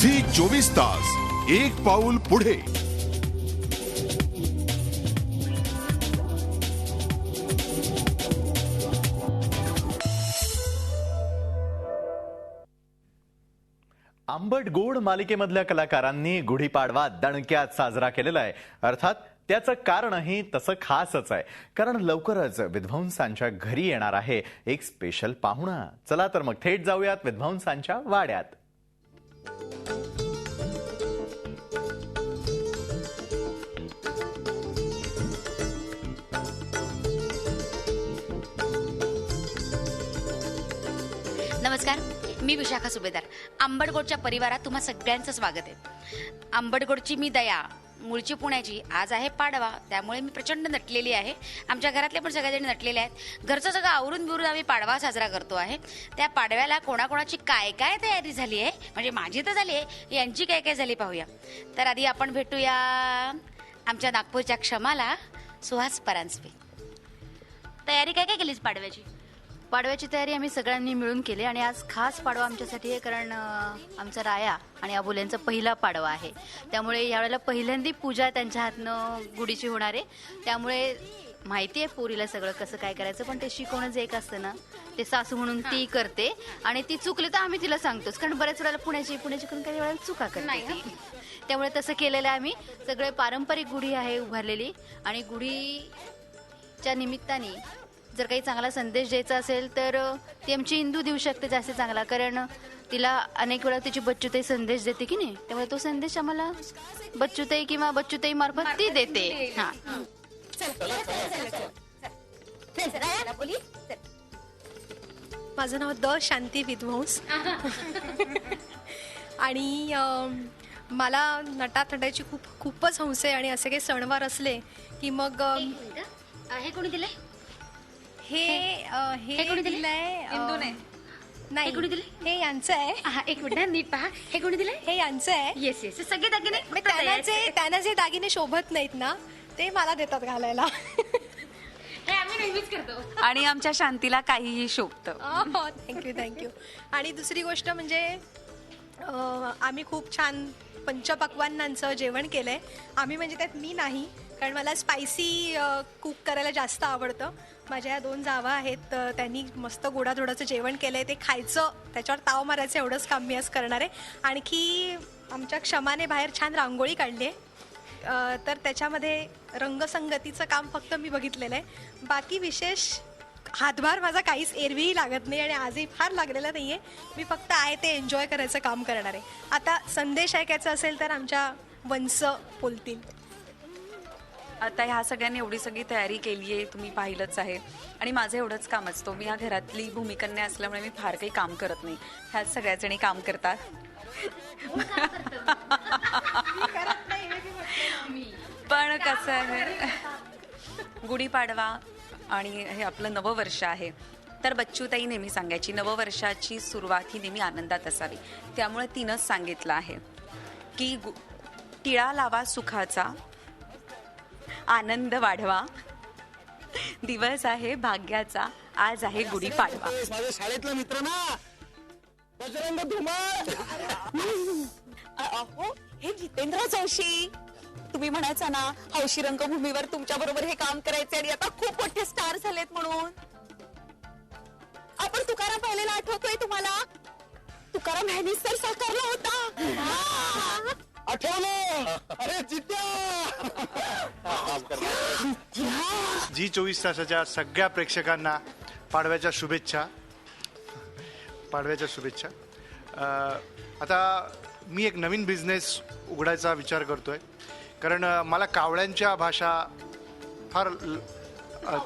Zee 24 तास एक पाऊल पुढे. आंबट गोड मालिकेमधल्या कलाकारांनी गुढीपाडवा दणक्यात साजरा केलेला आहे. अर्थात त्याचं कारणही तसं खासच आहे, कारण लवकरच विध्वंसांच्या घरी येणार आहे एक स्पेशल पाहुणा. चला तर मग थेट जाऊयात विध्वंसांच्या वाड्यात. नमस्कार, मी विशाखा सुभेदार. आंबटगोडच्या परिवारात तुम्हा सगळ्यांचं स्वागत आहे. आंबटगोडची मी दया, मूळची पुण्याची. आज आहे पाडवा, त्यामुळे मी प्रचंड नटलेली आहे. आमच्या घरातले पण सगळेजण नटलेले आहेत. घरचं सगळं आवरून बिवरून आम्ही पाडवा साजरा करतो आहे. त्या पाडव्याला कोणाकोणाची काय काय तयारी झाली आहे, म्हणजे माझी तर झाली आहे, यांची काय काय झाली पाहूया. तर आधी आपण भेटूया आमच्या नागपूरच्या क्षमाला, सुहास परांजपे. तयारी काय काय केलीस पाडव्याची? पाडव्याची तयारी आम्ही सगळ्यांनी मिळून केली आणि आज खास पाडवा आमच्यासाठी आहे, कारण आमचा राया आणि अबोल्यांचा पहिला पाडवा आहे. त्यामुळे यावेळेला पहिल्यांदी पूजा त्यांच्या हातनं गुढीची होणार आहे. त्यामुळे माहिती आहे पोरीला सगळं कसं काय करायचं, पण ते शिकवणं जे एक असतं ना, ते सासू म्हणून ती करते आणि ती चुकली तर आम्ही तिला सांगतोच, कारण बऱ्याच वेळेला पुण्याची करून काही वेळेला चुका करते. त्यामुळे तसं केलेलं आहे. आम्ही सगळे पारंपरिक गुढी आहे उभारलेली, आणि गुढीच्या निमित्ताने जर काही चांगला संदेश द्यायचा असेल तर ती आमची इंदू देऊ शकते जास्त चांगला, कारण तिला अनेक वेळा तिची बच्चूताई संदेश देते की नाही, त्यामुळे तो संदेश आम्हाला बच्चूताई किंवा बच्चूताई मार्फत ती देते. हा, माझं नाव द शांती विध्वंस आणि मला नटाथटायची खूपच हौस आहे. आणि असे काही सणवार असले की मग हे कोणी दिले? हे कोणी दिलंय? नाही, कोणी दिले? हे यांचं आहे. एक मिनिट, नीट पहा. हे कोणी दिले? हे यांचं आहे. येस येस, सगळे दागिने. त्यांना जे दागिने शोभत नाहीत ना, ते मला देतात घालायला. हे आम्ही नेहमीच करतो. आणि आमच्या शांतीला काहीही शोभतं. थँक्यू. आणि दुसरी गोष्ट म्हणजे आम्ही खूप छान पंचपक्वान्नांचं जेवण केलंय. आम्ही म्हणजे त्यात मी नाही, कारण मला स्पायसी कुक करायला जास्त आवडतं. माझ्या या 2 जावा आहेत, त्यांनी मस्त गोडाधोडाचं जेवण केलं आहे. ते खायचं, त्याच्यावर ताव मारायचं, एवढंच काम मी आज करणार आहे. आणखी आमच्या क्षमाने बाहेर छान रांगोळी काढली आहे, तर त्याच्यामध्ये रंगसंगतीचं काम फक्त मी बघितलेलं आहे. बाकी विशेष हातभार माझा काहीच एरवीही लागत नाही आणि आजही फार लागलेला नाही आहे. मी फक्त आहे ते एन्जॉय करायचं काम करणार आहे. आता संदेश ऐकायचा असेल तर आमच्या वंस बोलतील. आता ह्या सगळ्यांनी एवढी सगळी तयारी केली आहे, तुम्ही पाहिलंच आहे. आणि माझं एवढंच काम असतं, मी या घरातली भूमिकन्या असल्यामुळे मी फार काही काम करत नाही. ह्या सगळ्या जणी काम करतात. पण कसं आहे, गुढीपाडवा आणि हे आपलं नववर्ष आहे, तर बच्चूताई नेहमी सांगायची नववर्षाची सुरुवात ही नेहमी आनंदात असावी. त्यामुळे तिनंच सांगितलं आहे की टिळा लावा सुखाचा, आनंद वाढवा, दिवस आहे भाग्याचा, आज आहे गुढीपाडवा. माझ्या शाळेतला मित्र ना, बजरंग धुमाळ. अहो, हे जितेंद्र जोशी, तुम्ही म्हणायचा ना हौशी रंगभूमीवर तुमच्या बरोबर हे काम करायचे आणि आता खूप मोठे स्टार झालेत म्हणून. आपण तुकाराम पाहिलेला आठवतोय तुम्हाला? तुकाराम ह्यानीच तर साकारला होता. आठवलं? अरे जित्या. झी 24 तासाच्या सगळ्या प्रेक्षकांना पाडव्याच्या शुभेच्छा. आता मी एक नवीन बिझनेस उघडायचा विचार करतोय, कारण मला कावळ्यांच्या भाषा फार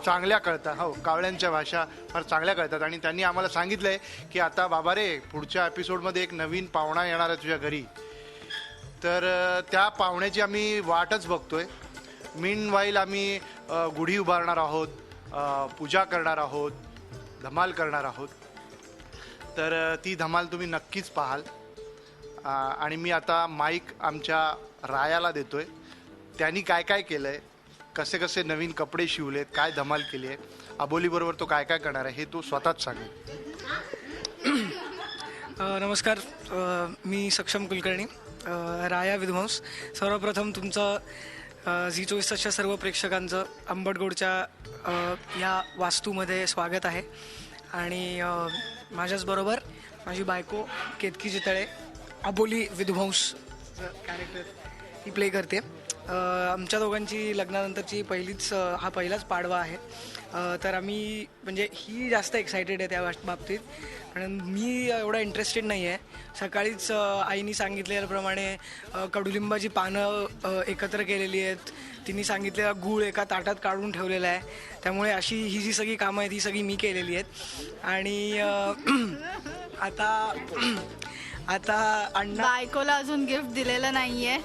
चांगल्या कळतात. हो, कावळ्यांच्या भाषा फार चांगल्या कळतात. आणि त्यांनी आम्हाला सांगितलं आहे की आता बाबा रे, पुढच्या एपिसोडमध्ये एक नवीन पाहुणा येणार आहे तुझ्या घरी, तर त्या पाहुण्याची आम्ही वाटच बघतोय. मीन वाईल आम्ही गुढी उभारणार आहोत, पूजा करणार आहोत, धमाल करणार आहोत. तर ती धमाल तुम्ही नक्कीच पाहाल. आणि मी आता माईक आमच्या रायाला देतोय. त्यांनी काय काय केलं आहे, कसे कसे नवीन कपडे शिवलेत, काय धमाल केली आहे, अबोलीबरोबर तो काय काय करणार आहे हे तो स्वतःच सांगेल. नमस्कार, मी सक्षम कुलकर्णी, राया विध्वंस. सर्वप्रथम तुमचं झी 24 तासच्या सर्व प्रेक्षकांचं आंबटगोडच्या या वास्तूमध्ये स्वागत आहे. आणि माझ्याचबरोबर माझी बायको केतकी जितळे, अबोली विध्वंस कॅरेक्टर ही प्ले करते. आमच्या दोघांची लग्नानंतरची हा पहिलाच पाडवा आहे. तर आम्ही म्हणजे ही जास्त एक्सायटेड आहे त्या बाबतीत, कारण मी एवढा इंटरेस्टेड नाही आहे. सकाळीच आईनी सांगितलेल्याप्रमाणे कडुलिंबाची पानं एकत्र केलेली आहेत. तिने सांगितलेला गूळ एका ताटात काढून ठेवलेला आहे. त्यामुळे अशी ही जी सगळी कामं आहेत ही सगळी मी केलेली आहेत. आणि आता अण्णा बायकोला अजून गिफ्ट दिलेलं नाहीये.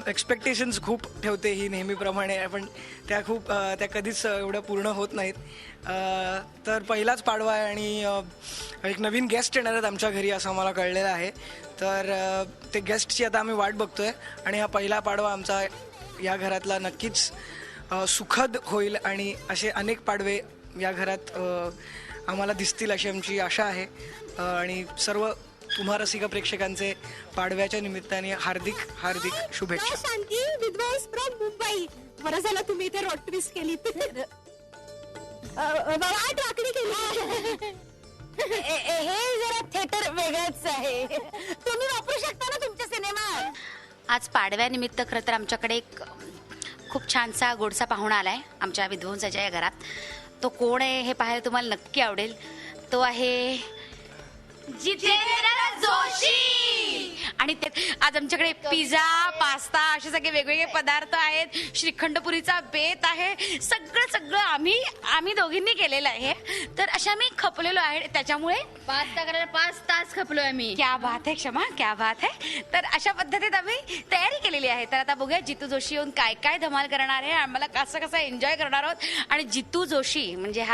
एक्सपेक्टेशन्स खूप ठेवते ही नेहमीप्रमाणे, पण त्या कधीच एवढ्या पूर्ण होत नाहीत. तर पहिलाच पाडवा आहे आणि एक नवीन गेस्ट येणार आहेत आमच्या घरी असं मला कळलेलं आहे. तर ते गेस्टची आता आम्ही वाट बघतोय आणि हा पहिला पाडवा आमचा या घरातला नक्कीच सुखद होईल आणि असे अनेक पाडवे या घरात आम्हाला दिसतील अशी आमची आशा आहे. आणि सर्व तुम्हा रसिक प्रेक्षकांचे पाडव्याच्या निमित्ताने हार्दिक हार्दिक शुभेच्छा. शांती विध्वंस फ्रॉम मुंबई. बरं झालं तुम्ही इथे रोड ट्विस्ट केली. वाट वाकडी केली. हे जरा थिएटर वेगळंच आहे. तुम्ही वापरू शकता ना तुमच्या सिनेमात. आज पाडव्यानिमित्त खरं तर आमच्याकडे एक खूप छानसा गोडसा पाहुणा आलाय आमच्या विध्वंसाच्या या घरात. तो कोण आहे हे पाहायला तुम्हाला नक्की आवडेल. तो आहे जितेंद्र जोशी. आणि आज आमच्याकडे पिझ्झा, पास्ता असे सगळे वेगवेगळे पदार्थ आहेत. श्रीखंडपुरीचा बेत आहे. सगळं आम्ही दोघींनी केलेलं आहे. तर अशा आम्ही खपलेलो आहे. त्याच्यामुळे पास्ता करायला 5 तास खपलोय आम्ही. क्या बात आहे, क्षमा, क्या बात आहे. तर अशा पद्धतीत आम्ही तयारी केलेली आहे. तर आता बघूया जितू जोशी येऊन काय काय धमाल करणार आहे, आम्हाला कसं एन्जॉय करणार आहोत. आणि जितू जोशी म्हणजे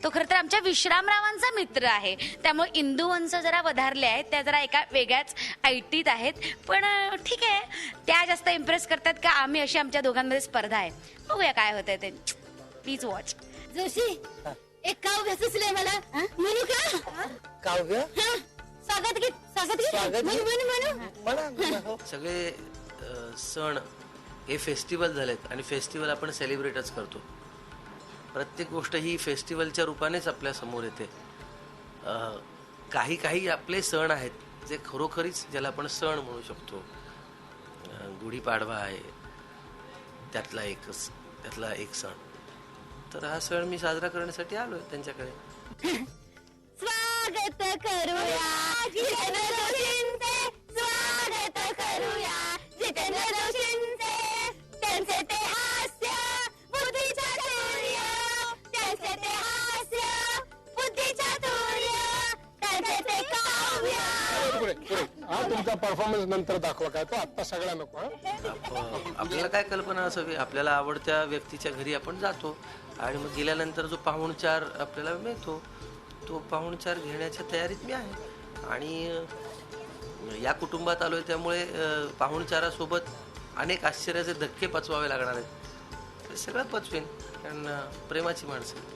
तो खरं तर आमच्या विश्रामरावांचा मित्र आहे. त्यामुळे इंदू वंश जरा वधारले आहेत. त्या जरा एका वेगळ्याच ऐटीत आहेत. पण ठीक आहे, त्या जास्त इम्प्रेस करतात का आम्ही, अशी आमच्या दोघांमध्ये स्पर्धा आहे. बघूया काय होतंय ते. Please watch. जोशी एक काव्य सुचलंय मला. म्हणू का? काव्य स्वागत गीत म्हणू. सगळे सण हे फेस्टिवल झालेत आणि फेस्टिवल आपण सेलिब्रेटच करतो. प्रत्येक गोष्ट ही फेस्टिवलच्या रूपानेच आपल्या समोर येते. काही आपले सण आहेत जे खरोखरीच ज्याला आपण सण म्हणू शकतो. गुढीपाडवा आहे त्यातला एक सण. तर हा सण मी साजरा करण्यासाठी आलोय त्यांच्याकडे. स्वागत करूया जितेंद्र जोशींचे. स्वागत करूया जितेंद्र जोशींचे. त्यांचे ते हास्य बुद्धीचा सूर्य. त्यांचे ते हास्य बुद्धीचा सूर्य. त्यांचे ते काव्य. हा तुमचा परफॉर्मन्स नंतर दाखवा, काय तो आत्ता सगळा नको. आपल्याला काय कल्पना असावी, आपल्याला आवडत्या व्यक्तीच्या घरी आपण जातो आणि मग गेल्यानंतर जो पाहुणचार आपल्याला मिळतो तो पाहुणचार घेण्याच्या तयारीत मी आहे. आणि या कुटुंबात आलोय त्यामुळे पाहुणचारासोबत अनेक आश्चर्याचे धक्के पचवावे लागणार आहेत. ते सगळं पचवेन, कारण प्रेमाची माणसं.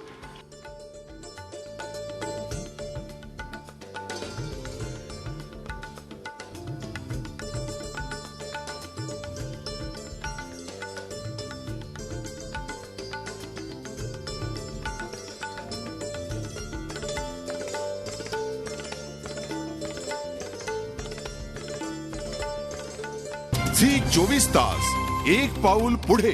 झी 24 तास, एक पाऊल पुढे.